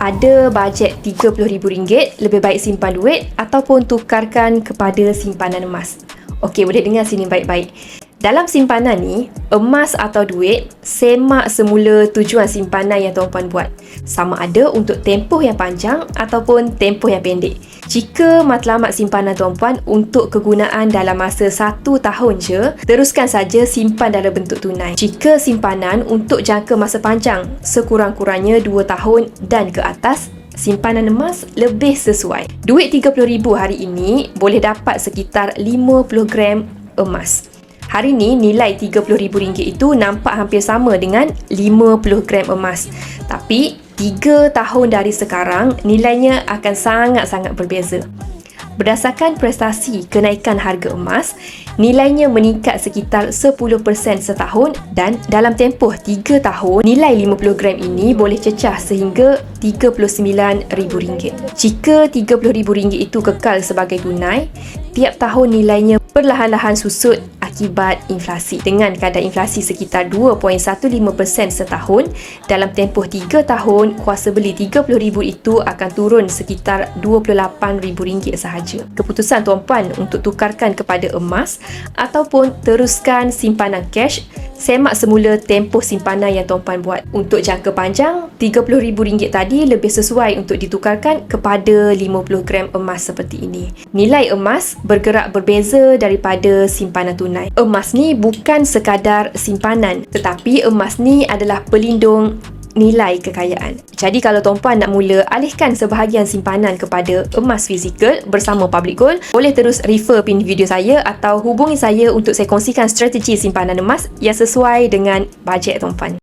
ada bajet RM30,000, lebih baik simpan duit ataupun tukarkan kepada simpanan emas. Okey, boleh dengar sini baik-baik. Dalam simpanan ni, emas atau duit semak semula tujuan simpanan yang tuan-puan buat. Sama ada untuk tempoh yang panjang ataupun tempoh yang pendek. Jika matlamat simpanan tuan-puan untuk kegunaan dalam masa 1 tahun je, teruskan saja simpan dalam bentuk tunai. Jika simpanan untuk jangka masa panjang, sekurang-kurangnya 2 tahun dan ke atas, simpanan emas lebih sesuai. Duit RM30,000 hari ini boleh dapat sekitar 50 gram emas. Hari ni nilai RM30,000 itu nampak hampir sama dengan 50 gram emas. Tapi 3 tahun dari sekarang nilainya akan sangat-sangat berbeza. Berdasarkan prestasi kenaikan harga emas, nilainya meningkat sekitar 10% setahun dan dalam tempoh 3 tahun, nilai 50 gram ini boleh cecah sehingga RM39,000. Jika RM30,000 itu kekal sebagai tunai, tiap tahun nilainya perlahan-lahan susut akibat inflasi. Dengan kadar inflasi sekitar 2.15% setahun, dalam tempoh 3 tahun, kuasa beli RM30,000 itu akan turun sekitar RM28,000 sahaja. Keputusan tuan-puan untuk tukarkan kepada emas ataupun teruskan simpanan cash, semak semula tempoh simpanan yang tuan-puan buat. Untuk jangka panjang, RM30,000 tadi lebih sesuai untuk ditukarkan kepada 50 gram emas seperti ini. Nilai emas bergerak berbeza daripada simpanan tunai. Emas ni bukan sekadar simpanan, tetapi emas ni adalah pelindung nilai kekayaan. Jadi kalau tuan-puan nak mula alihkan sebahagian simpanan kepada emas fizikal bersama Public Gold, boleh terus refer pin video saya atau hubungi saya untuk saya kongsikan strategi simpanan emas yang sesuai dengan bajet tuan-puan.